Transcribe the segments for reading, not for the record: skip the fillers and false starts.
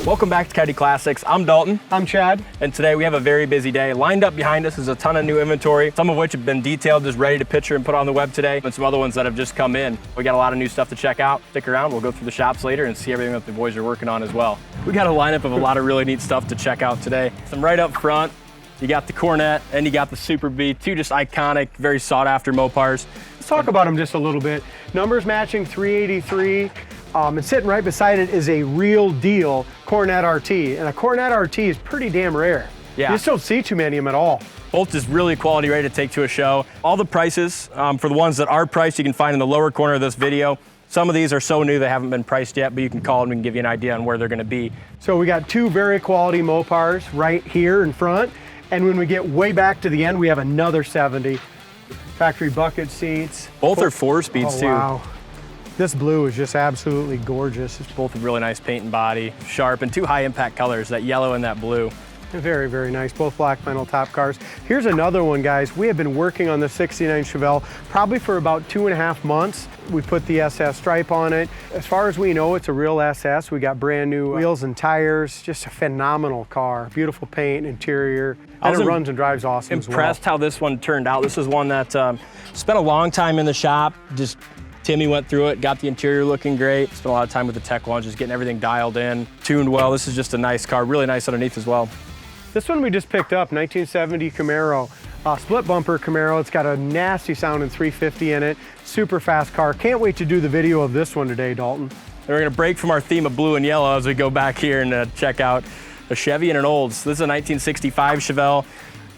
Welcome back to Coyote Classics. I'm Dalton. I'm Chad. And today we have a very busy day. Lined up behind us is a ton of new inventory, some of which have been detailed, just ready to picture and put on the web today, and some other ones that have just come in. We got a lot of new stuff to check out. Stick around, we'll go through the shops later and see everything that the boys are working on as well. We got a lineup of a lot of really neat stuff to check out today. Some right up front, you got the Cornet and you got the Super B, two just iconic, very sought after Mopars. Let's talk about them just a little bit. Numbers matching 383. And sitting right beside it is a real deal Cornet RT. And a Cornet RT is pretty damn rare. Yeah. You just don't see too many of them at all. Both just really quality, ready to take to a show. All the prices, for the ones that are priced, you can find in the lower corner of this video. Some of these are so new they haven't been priced yet, but you can call them and give you an idea on where they're gonna be. So we got two very quality Mopars right here in front. And when we get way back to the end, we have another 70. Factory bucket seats. Both are 4-speeds too. Wow. This blue is just absolutely gorgeous. It's both have really nice paint and body, sharp, and two high impact colors, that yellow and that blue. Very, very nice, both black vinyl top cars. Here's another one, guys. We have been working on the 69 Chevelle probably for about 2.5 months. We put the SS stripe on it. As far as we know, it's a real SS. We got brand new wheels and tires, just a phenomenal car. Beautiful paint, interior, and it runs and drives awesome as well. Impressed how this one turned out. This is one that spent a long time in the shop, just Timmy went through it, got the interior looking great. Spent a lot of time with the tech launch, just getting everything dialed in, tuned well. This is just a nice car, really nice underneath as well. This one we just picked up, 1970 Camaro, split bumper Camaro. It's got a nasty sounding 350 in it, super fast car. Can't wait to do the video of this one today, Dalton. And we're gonna break from our theme of blue and yellow as we go back here and check out a Chevy and an Olds. This is a 1965 Chevelle,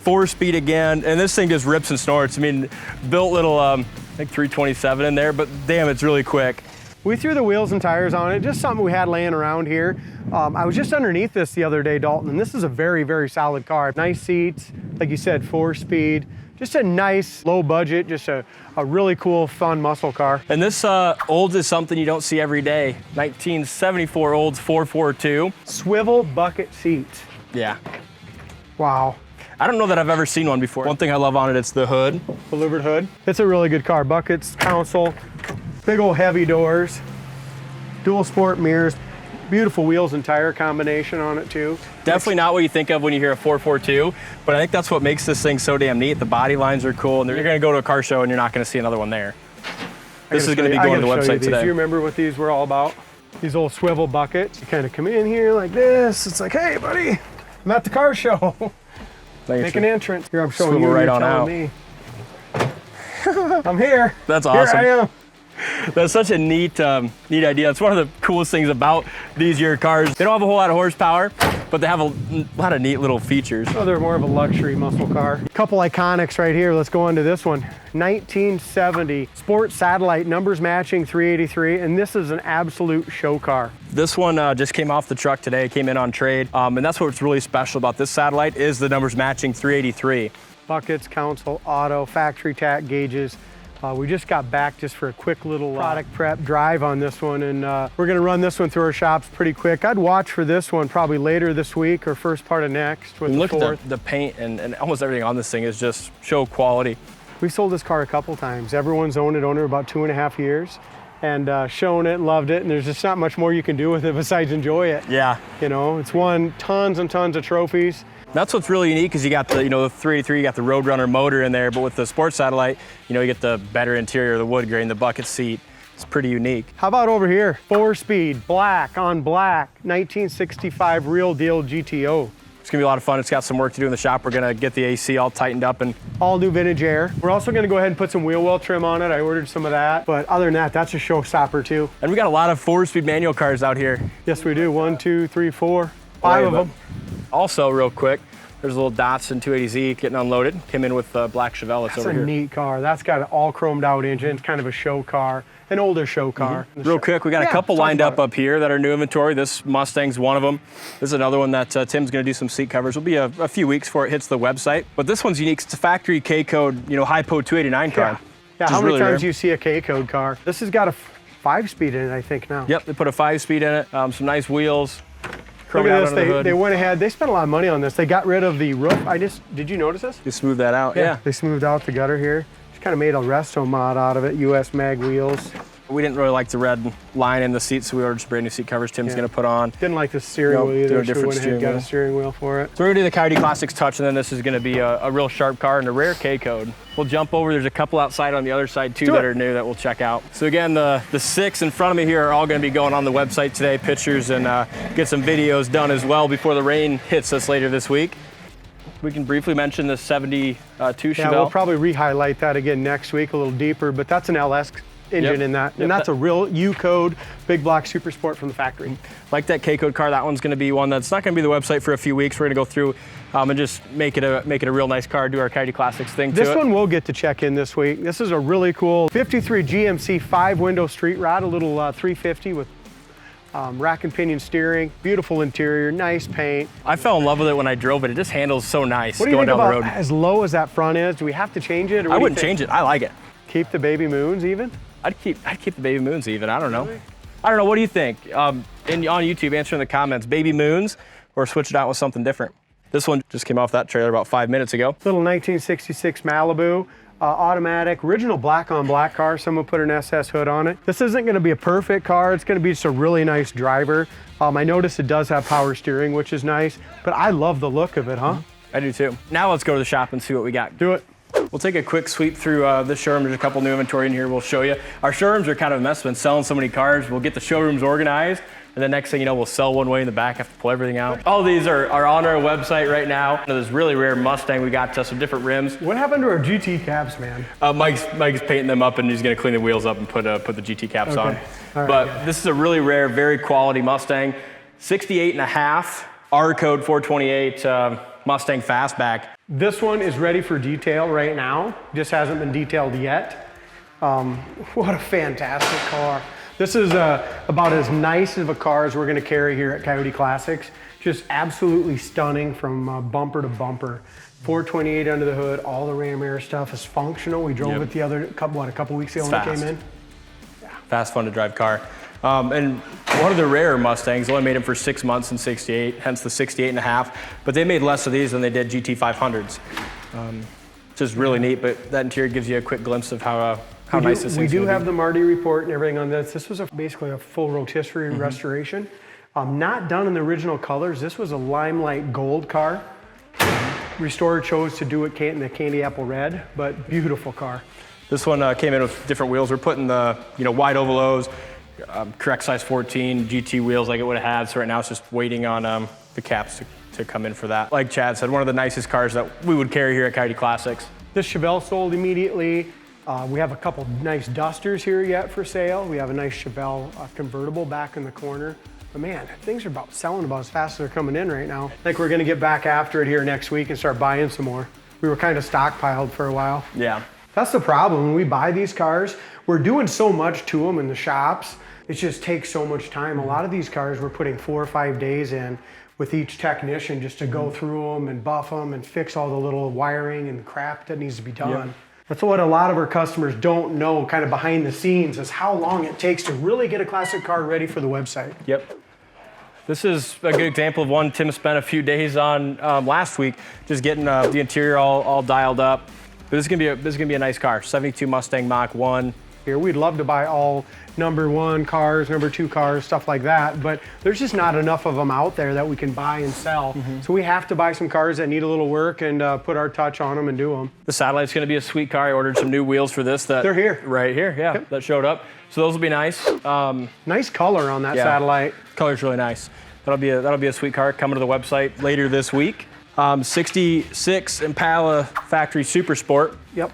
4-speed again, and this thing just rips and snorts. I mean, built little, I think 327 in there, but damn, it's really quick. We threw the wheels and tires on it, just something we had laying around here. I was just underneath this the other day, Dalton, and this is a very, very solid car. Nice seats, like you said, 4-speed. Just a nice, low budget, just a really cool, fun muscle car. And this Olds is something you don't see every day. 1974 Olds 442. Swivel bucket seats. Yeah. Wow. I don't know that I've ever seen one before. One thing I love on it, it's the hood. The louvered hood. It's a really good car. Buckets, console, big old heavy doors, dual sport mirrors, beautiful wheels and tire combination on it too. Definitely not what you think of when you hear a 442, but I think that's what makes this thing so damn neat. The body lines are cool, and you're gonna go to a car show and you're not gonna see another one there. This is gonna be going to the website today. Do you remember what these were all about? These old swivel buckets. You kind of come in here like this. It's like, hey buddy, I'm at the car show. Make an entrance. Here I'm showing Swivel you, right you're on out. me. I'm here. That's awesome. Here I am. That's such a neat idea. That's one of the coolest things about these year cars. They don't have a whole lot of horsepower, but they have a lot of neat little features. Oh, they're more of a luxury muscle car. Couple iconics right here. Let's go on to this one. 1970 Sport Satellite, numbers matching 383, and this is an absolute show car. This one just came off the truck today, came in on trade, and that's what's really special about this Satellite is the numbers matching 383. Buckets, console, auto, factory tack gauges. We just got back just for a quick little product prep drive on this one, and we're gonna run this one through our shops pretty quick. I'd watch for this one probably later this week or first part of next. With look at the paint and almost everything on this thing is just show quality. We sold this car a couple times. Everyone's owned it about 2.5 years, and shown it, loved it, and there's just not much more you can do with it besides enjoy it. Yeah. You know, it's won tons and tons of trophies. That's what's really unique is you got the, the 383, you got the Roadrunner motor in there, but with the Sports Satellite, you get the better interior, the wood grain, the bucket seat. It's pretty unique. How about over here? 4-speed, black on black, 1965 real deal GTO. It's gonna be a lot of fun. It's got some work to do in the shop. We're gonna get the AC all tightened up and all new vintage air. We're also gonna go ahead and put some wheel well trim on it. I ordered some of that, but other than that, that's a showstopper too. And we got a lot of 4-speed manual cars out here. Yes, we do. 1, 2, 3, 4, 5 of them. Also, real quick, there's a little Datsun 280Z getting unloaded. Came in with the black Chevelle that's over here. That's a neat car. That's got an all chromed out engine. It's kind of a show car, an older show car. Real quick, we got a couple lined up here that are new inventory. This Mustang's one of them. This is another one that Tim's gonna do some seat covers. It'll be a few weeks before it hits the website. But this one's unique. It's a factory K-code, Hypo 289 car. Yeah, how many times do you see a K-code car? This has got a 5-speed in it, I think now. Yep, they put a 5-speed in it, some nice wheels. Look at this, they went ahead, they spent a lot of money on this. They got rid of the roof. Did you notice this? You smoothed that out, yeah. They smoothed out the gutter here. Just kind of made a resto mod out of it, US mag wheels. We didn't really like the red line in the seats, so we ordered some brand new seat covers Tim's gonna put on. Didn't like the steering wheel either, do a so we different went ahead and got a steering steering wheel for it. So we're gonna do the Coyote Classics Touch, and then this is gonna be a real sharp car and a rare K code. We'll jump over, there's a couple outside on the other side too that are new that we'll check out. So again, the 6 in front of me here are all gonna be going on the website today, pictures and get some videos done as well before the rain hits us later this week. We can briefly mention the 72 Chevelle. Yeah, we'll probably re-highlight that again next week a little deeper, but that's an LS engine in that. And that's a real U-code, big block super sport from the factory. Like that K-code car, that one's gonna be one that's not gonna be the website for a few weeks. We're gonna go through and just make it a real nice car, do our Coyote Classics thing to it. This one we'll get to check in this week. This is a really cool 53 GMC 5-window street rod, a little 350 with rack and pinion steering, beautiful interior, nice paint. I fell in love with it when I drove it. It just handles so nice What do you going think down about the road. as low as that front is? Do we have to change it? Or I wouldn't change it. I like it. Keep the baby moons even? I'd keep the baby moons even. I don't know. Really? I don't know. What do you think? On YouTube, answer in the comments, baby moons, or switch it out with something different. This one just came off that trailer about 5 minutes ago. Little 1966 Malibu. Automatic, original black on black car. Someone put an SS hood on it. This isn't gonna be a perfect car. It's gonna be just a really nice driver. I noticed it does have power steering, which is nice, but I love the look of it, huh? I do too. Now let's go to the shop and see what we got. Do it. We'll take a quick sweep through this showroom. There's a couple new inventory in here we'll show you. Our showrooms are kind of a mess. We've been selling so many cars. We'll get the showrooms organized, and the next thing you know, we'll sell one way in the back, have to pull everything out. All these are on our website right now. This really rare Mustang we got, some different rims. What happened to our GT caps, man? Mike's painting them up, and he's gonna clean the wheels up and put the GT caps on. All right, but this is a really rare, very quality Mustang. 68.5, R code 428 Mustang Fastback. This one is ready for detail right now. Just hasn't been detailed yet. What a fantastic car. This is about as nice of a car as we're gonna carry here at Coyote Classics. Just absolutely stunning from bumper to bumper. 428 under the hood, all the Ram Air stuff is functional. We drove it a couple weeks ago when it came in. Yeah. Fast, fun to drive car. And one of the rarer Mustangs, only made them for 6 months in 68, hence the 68.5, but they made less of these than they did GT500s. Which is really neat, but that interior gives you a quick glimpse of how nice this is. We do have the Marty report and everything on this. This was basically a full rotisserie restoration. Not done in the original colors. This was a limelight gold car. Restorer chose to do it in the candy apple red, but beautiful car. This one came in with different wheels. We're putting the wide oval O's, correct size 14 GT wheels like it would have had. So right now it's just waiting on the caps to come in for that. Like Chad said, one of the nicest cars that we would carry here at Coyote Classics. This Chevelle sold immediately. We have a couple nice Dusters here yet for sale. We have a nice Chevelle convertible back in the corner. But man, things are selling about as fast as they're coming in right now. I think we're gonna get back after it here next week and start buying some more. We were kind of stockpiled for a while. Yeah. That's the problem. When we buy these cars, we're doing so much to them in the shops. It just takes so much time. A lot of these cars we're putting 4 or 5 days in with each technician just to go through them and buff them and fix all the little wiring and crap that needs to be done. Yeah. That's what a lot of our customers don't know kind of behind the scenes is how long it takes to really get a classic car ready for the website. Yep. This is a good example of one Tim spent a few days on last week, just getting the interior all dialed up. But this is gonna be a nice car. 72 Mustang Mach 1. Here, we'd love to buy all #1 cars, #2 cars, stuff like that, but there's just not enough of them out there that we can buy and sell. So we have to buy some cars that need a little work and put our touch on them and do them. The Satellite's gonna be a sweet car. I ordered some new wheels for this. They're here. Right here, yeah, Yep. that showed up. So those will be nice. Nice color on that Satellite. Color's really nice. That'll be a sweet car coming to the website later this week. 66 Impala Factory Super Sport. Yep.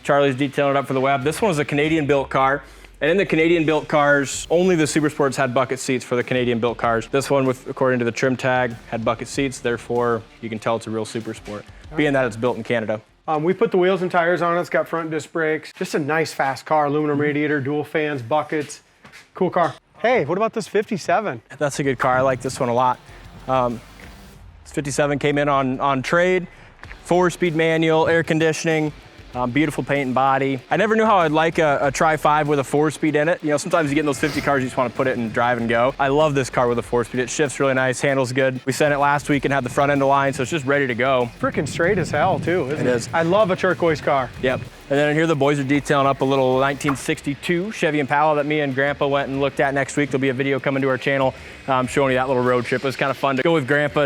Charlie's detailing it up for the web. This one is a Canadian-built car. And in the Canadian-built cars, only the Super Sports had bucket seats for the Canadian-built cars. This one, according to the trim tag, had bucket seats. Therefore, you can tell it's a real Super Sport, being that it's built in Canada. We put the wheels and tires on it. It's got front disc brakes. Just a nice, fast car. Aluminum radiator, dual fans, buckets. Cool car. Hey, what about this 57? That's a good car. I like this one a lot. This 57 came in on trade, 4-speed manual, air conditioning, Beautiful paint and body. I never knew how I'd like a Tri-5 with a 4-speed in it. You know, sometimes you get in those 50 cars, you just want to put it and drive and go. I love this car with a 4-speed. It shifts really nice, handles good. We sent it last week and had the front end aligned, so it's just ready to go. Freaking straight as hell too, isn't it? It is. I love a turquoise car. Yep. And then in here, the boys are detailing up a little 1962 Chevy Impala that me and Grandpa went and looked at next week. There'll be a video coming to our channel showing you that little road trip. It was kind of fun to go with Grandpa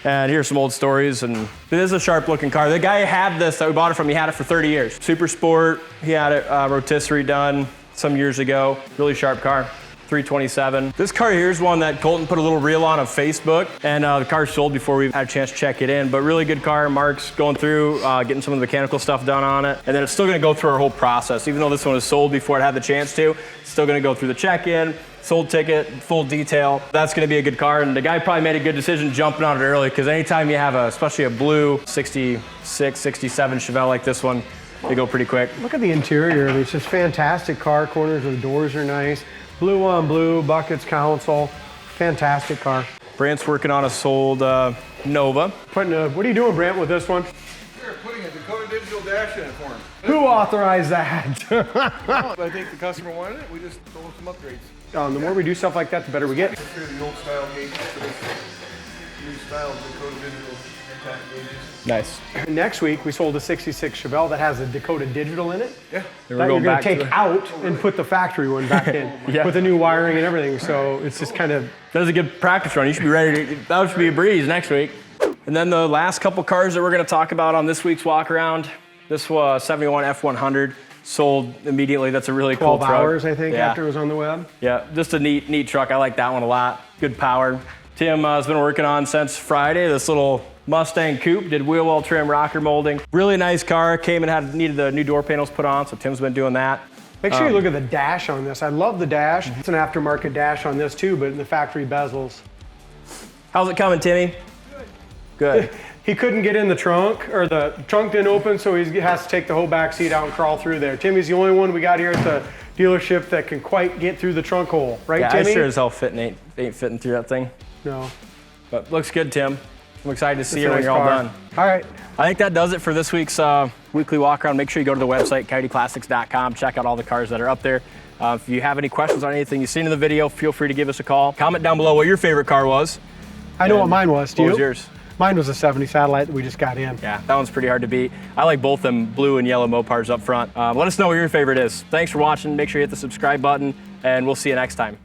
and hear some old stories. And it is a sharp looking car. The guy had this that we bought it from, he had it for 30 years. Super sport, he had it rotisserie done some years ago. Really sharp car. 327. This car here is one that Colton put a little reel on Facebook, and the car sold before we had a chance to check it in, but really good car. Mark's going through, getting some of the mechanical stuff done on it, and then it's still gonna go through our whole process. Even though this one was sold before it had the chance to, it's still gonna go through the check-in, sold ticket, full detail. That's gonna be a good car, and the guy probably made a good decision jumping on it early, because anytime you have especially a blue 66, 67 Chevelle like this one, they go pretty quick. Look at the interior. It's just fantastic car. Corners of the doors are nice. Blue on blue, buckets, console. Fantastic car. Brant's working on a sold Nova. What are you doing, Brant, with this one? We're putting a Dakota Digital dash in it for him. Who authorized that? I think the customer wanted it. We just told him some upgrades. The more we do stuff like that, the better we get. Here's the old style gauges for this new style Dakota Digital impact gauges. Nice. Next week, we sold a 66 Chevelle that has a Dakota Digital in it. Yeah. That you're going to take out and put the factory one back in Yeah. with the new wiring and everything. So it's just kind of... That was a good practice run. You should be ready to, that should be a breeze next week. And then the last couple cars that we're gonna talk about on this week's walk around. This was 71 F100, sold immediately. That's a really cool 12 truck. hours, I think, Yeah. after it was on the web. Yeah, just a neat truck. I like that one a lot. Good power. Tim has been working on since Friday, this little Mustang Coupe, did wheel well trim, rocker molding. Really nice car, came and needed the new door panels put on, so Tim's been doing that. Make sure you look at the dash on this. I love the dash. It's an aftermarket dash on this too, but in the factory bezels. How's it coming, Timmy? Good. He couldn't get in the trunk, or the trunk didn't open, so he has to take the whole back seat out and crawl through there. Timmy's the only one we got here at the dealership that can quite get through the trunk hole. Right, Yeah, Timmy? I sure as hell ain't fitting through that thing. No. But looks good, Tim. I'm excited to see It's you a when nice you're all car. done. All right. I think that does it for this week's weekly walk around. Make sure you go to the website, coyoteclassics.com. Check out all the cars that are up there. If you have any questions on anything you've seen in the video, feel free to give us a call. Comment down below what your favorite car was. I know what mine was. Do What you? was yours? Mine was a 70 Satellite that we just got in. Yeah, that one's pretty hard to beat. I like both them blue and yellow Mopars up front. Let us know what your favorite is. Thanks for watching. Make sure you hit the subscribe button, and we'll see you next time.